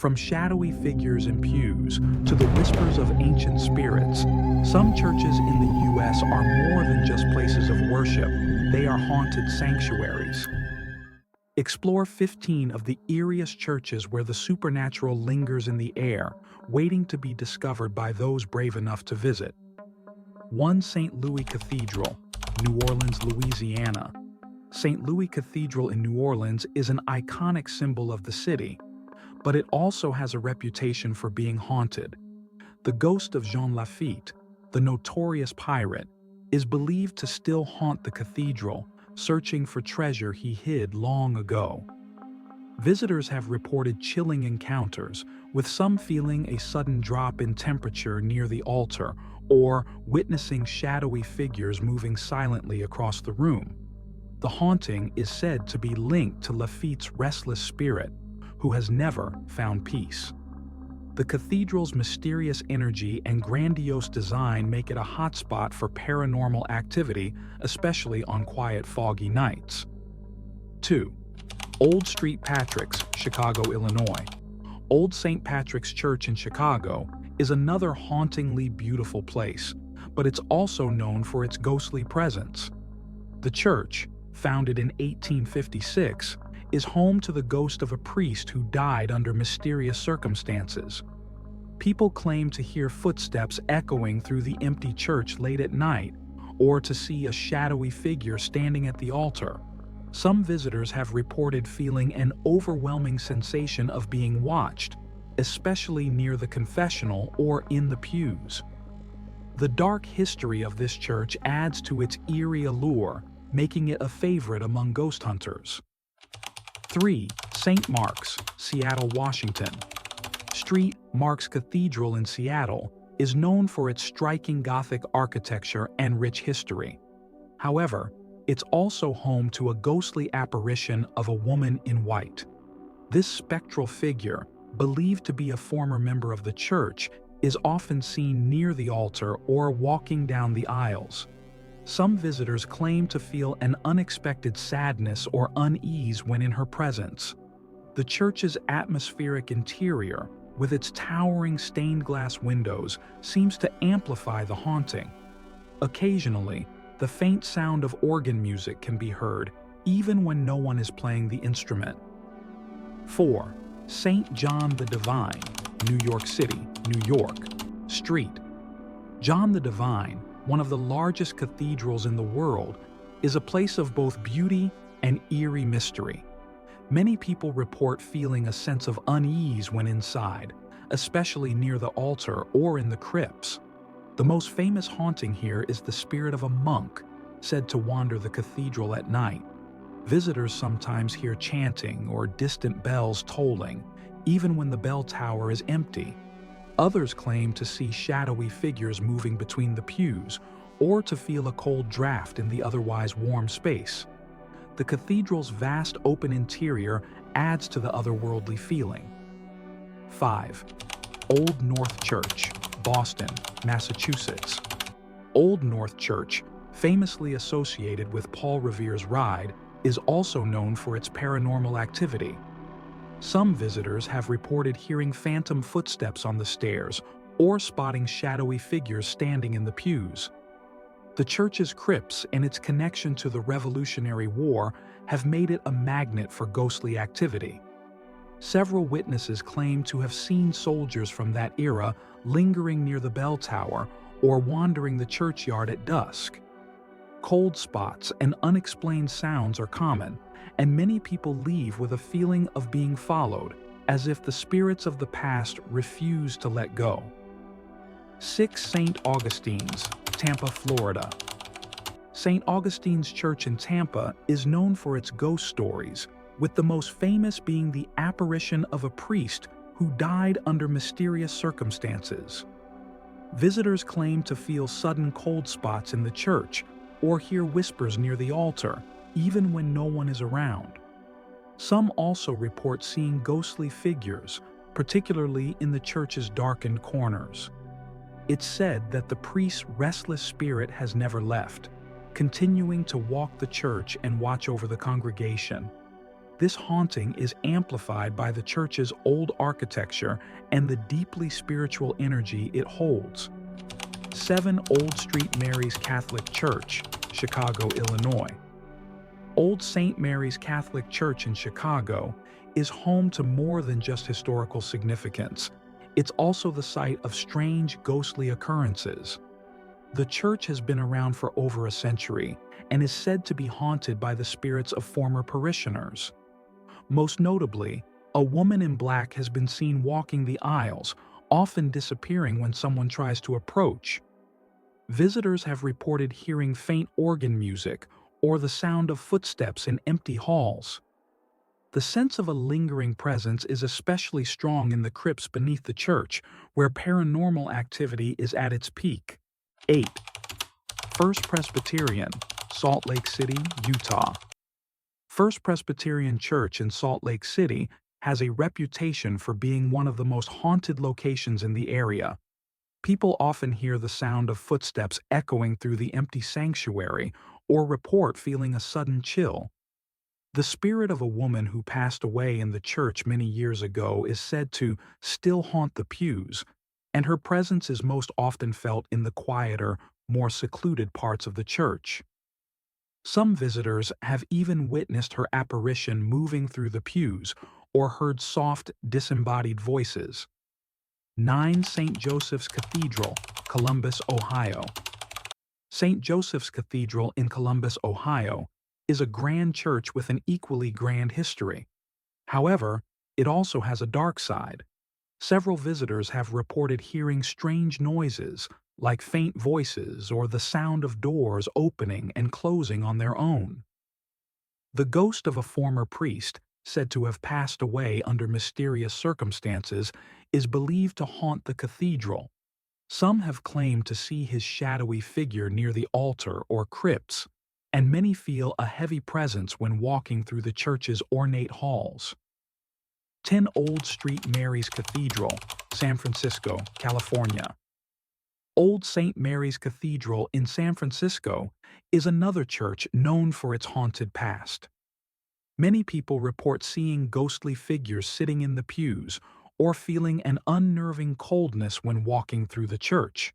From shadowy figures in pews to the whispers of ancient spirits, some churches in the U.S. are more than just places of worship. They are haunted sanctuaries. Explore 15 of the eeriest churches where the supernatural lingers in the air, waiting to be discovered by those brave enough to visit. 1. St. Louis Cathedral, New Orleans, Louisiana. St. Louis Cathedral in New Orleans is an iconic symbol of the city, but it also has a reputation for being haunted. The ghost of Jean Lafitte, the notorious pirate, is believed to still haunt the cathedral, searching for treasure he hid long ago. Visitors have reported chilling encounters, with some feeling a sudden drop in temperature near the altar or witnessing shadowy figures moving silently across the room. The haunting is said to be linked to Lafitte's restless spirit, who has never found peace. The cathedral's mysterious energy and grandiose design make it a hotspot for paranormal activity, especially on quiet, foggy nights. 2. Old St. Patrick's, Chicago, Illinois. Old St. Patrick's Church in Chicago is another hauntingly beautiful place, but it's also known for its ghostly presence. The church, founded in 1856, is home to the ghost of a priest who died under mysterious circumstances. People claim to hear footsteps echoing through the empty church late at night, or to see a shadowy figure standing at the altar. Some visitors have reported feeling an overwhelming sensation of being watched, especially near the confessional or in the pews. The dark history of this church adds to its eerie allure, making it a favorite among ghost hunters. 3. St. Mark's, Seattle, Washington. St. Mark's Cathedral in Seattle is known for its striking Gothic architecture and rich history. However, it's also home to a ghostly apparition of a woman in white. This spectral figure, believed to be a former member of the church, is often seen near the altar or walking down the aisles. Some visitors claim to feel an unexpected sadness or unease when in her presence. The church's atmospheric interior, with its towering stained glass windows, seems to amplify the haunting. Occasionally, the faint sound of organ music can be heard, even when no one is playing the instrument. 4. St. John the Divine, New York City, New York. Street. John the Divine, one of the largest cathedrals in the world, is a place of both beauty and eerie mystery. Many people report feeling a sense of unease when inside, especially near the altar or in the crypts. The most famous haunting here is the spirit of a monk, said to wander the cathedral at night. Visitors sometimes hear chanting or distant bells tolling, even when the bell tower is empty. Others claim to see shadowy figures moving between the pews, or to feel a cold draft in the otherwise warm space. The cathedral's vast open interior adds to the otherworldly feeling. 5. Old North Church, Boston, Massachusetts. Old North Church, famously associated with Paul Revere's ride, is also known for its paranormal activity. Some visitors have reported hearing phantom footsteps on the stairs or spotting shadowy figures standing in the pews. The church's crypts and its connection to the Revolutionary War have made it a magnet for ghostly activity. Several witnesses claim to have seen soldiers from that era lingering near the bell tower or wandering the churchyard at dusk. Cold spots and unexplained sounds are common, and many people leave with a feeling of being followed, as if the spirits of the past refuse to let go. 6. St. Augustine's, Tampa, Florida. St. Augustine's Church in Tampa is known for its ghost stories, with the most famous being the apparition of a priest who died under mysterious circumstances. Visitors claim to feel sudden cold spots in the church or hear whispers near the altar, even when no one is around. Some also report seeing ghostly figures, particularly in the church's darkened corners. It's said that the priest's restless spirit has never left, continuing to walk the church and watch over the congregation. This haunting is amplified by the church's old architecture and the deeply spiritual energy it holds. 7 Old St. Mary's Catholic Church, Chicago, Illinois. Old St. Mary's Catholic Church in Chicago is home to more than just historical significance. It's also the site of strange, ghostly occurrences. The church has been around for over a century and is said to be haunted by the spirits of former parishioners. Most notably, a woman in black has been seen walking the aisles, often disappearing when someone tries to approach. Visitors have reported hearing faint organ music or the sound of footsteps in empty halls. The sense of a lingering presence is especially strong in the crypts beneath the church, where paranormal activity is at its peak. 8. First Presbyterian, Salt Lake City, Utah. First Presbyterian Church in Salt Lake City has a reputation for being one of the most haunted locations in the area. People often hear the sound of footsteps echoing through the empty sanctuary or report feeling a sudden chill. The spirit of a woman who passed away in the church many years ago is said to still haunt the pews, and her presence is most often felt in the quieter, more secluded parts of the church. Some visitors have even witnessed her apparition moving through the pews or heard soft, disembodied voices. 9 St. Joseph's Cathedral, Columbus, Ohio. St. Joseph's Cathedral in Columbus, Ohio, is a grand church with an equally grand history. However, it also has a dark side. Several visitors have reported hearing strange noises, like faint voices or the sound of doors opening and closing on their own. The ghost of a former priest, said to have passed away under mysterious circumstances, is believed to haunt the cathedral. Some have claimed to see his shadowy figure near the altar or crypts, and many feel a heavy presence when walking through the church's ornate halls. 10 Old St. Mary's Cathedral, San Francisco, California. Old St. Mary's Cathedral in San Francisco is another church known for its haunted past. Many people report seeing ghostly figures sitting in the pews or feeling an unnerving coldness when walking through the church.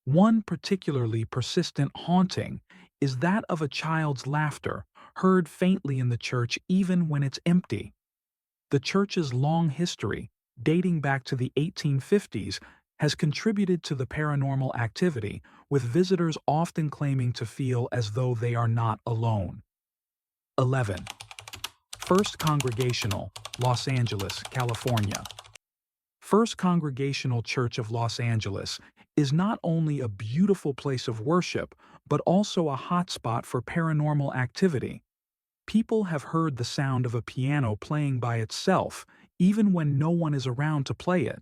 One particularly persistent haunting is that of a child's laughter, heard faintly in the church even when it's empty. The church's long history, dating back to the 1850s, has contributed to the paranormal activity, with visitors often claiming to feel as though they are not alone. 11. First Congregational, Los Angeles, California. First Congregational Church of Los Angeles is not only a beautiful place of worship, but also a hotspot for paranormal activity. People have heard the sound of a piano playing by itself, even when no one is around to play it.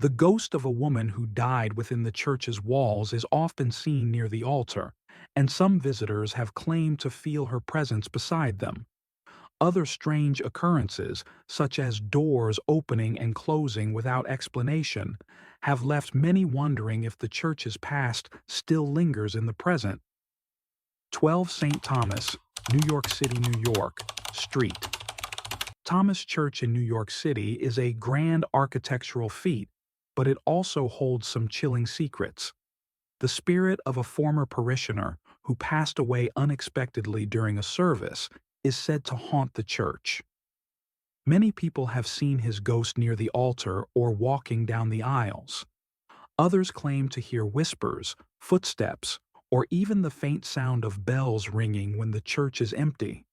The ghost of a woman who died within the church's walls is often seen near the altar, and some visitors have claimed to feel her presence beside them. Other strange occurrences, such as doors opening and closing without explanation, have left many wondering if the church's past still lingers in the present. 12 St. Thomas, New York City, New York, Street. Thomas Church in New York City is a grand architectural feat, but it also holds some chilling secrets. The spirit of a former parishioner who passed away unexpectedly during a service is said to haunt the church. Many people have seen his ghost near the altar or walking down the aisles. Others claim to hear whispers, footsteps, or even the faint sound of bells ringing when the church is empty.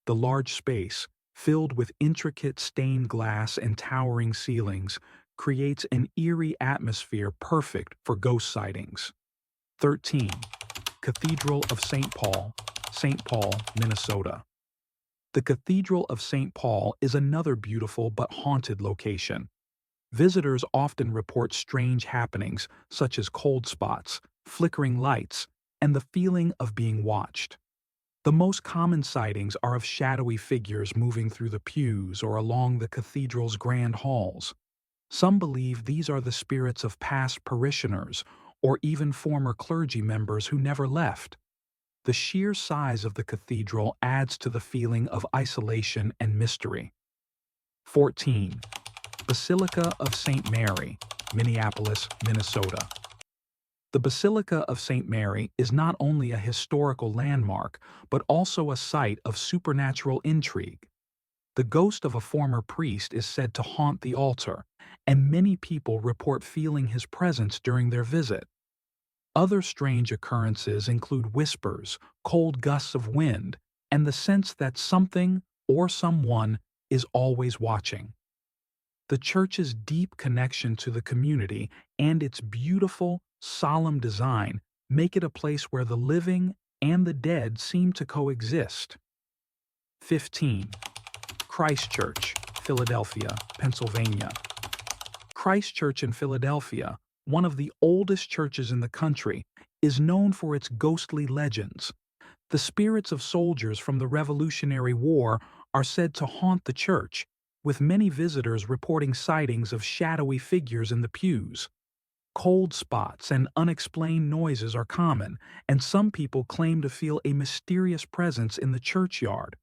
The large space, filled with intricate stained glass and towering ceilings, creates an eerie atmosphere perfect for ghost sightings. 13. Cathedral of St. Paul, St. Paul, Minnesota. The Cathedral of St. Paul is another beautiful but haunted location. Visitors often report strange happenings such as cold spots, flickering lights, and the feeling of being watched. The most common sightings are of shadowy figures moving through the pews or along the cathedral's grand halls. Some believe these are the spirits of past parishioners or even former clergy members who never left. The sheer size of the cathedral adds to the feeling of isolation and mystery. 14. Basilica of St Mary, Minneapolis, Minnesota. The Basilica of St Mary is not only a historical landmark, but also a site of supernatural intrigue. The ghost of a former priest is said to haunt the altar, and many people report feeling his presence during their visit. Other strange occurrences include whispers, cold gusts of wind, and the sense that something or someone is always watching. The church's deep connection to the community and its beautiful, solemn design make it a place where the living and the dead seem to coexist. 15. Christ Church, Philadelphia, Pennsylvania. Christ Church in Philadelphia, one of the oldest churches in the country, is known for its ghostly legends. The spirits of soldiers from the Revolutionary War are said to haunt the church, with many visitors reporting sightings of shadowy figures in the pews. Cold spots and unexplained noises are common, and some people claim to feel a mysterious presence in the churchyard.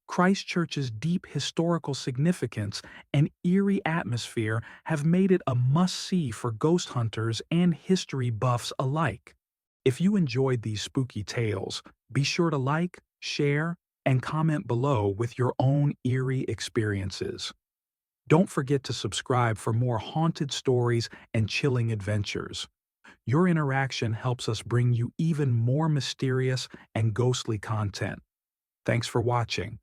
Christ Church's deep historical significance and eerie atmosphere have made it a must-see for ghost hunters and history buffs alike. If you enjoyed these spooky tales, be sure to like, share, and comment below with your own eerie experiences. Don't forget to subscribe for more haunted stories and chilling adventures. Your interaction helps us bring you even more mysterious and ghostly content. Thanks for watching.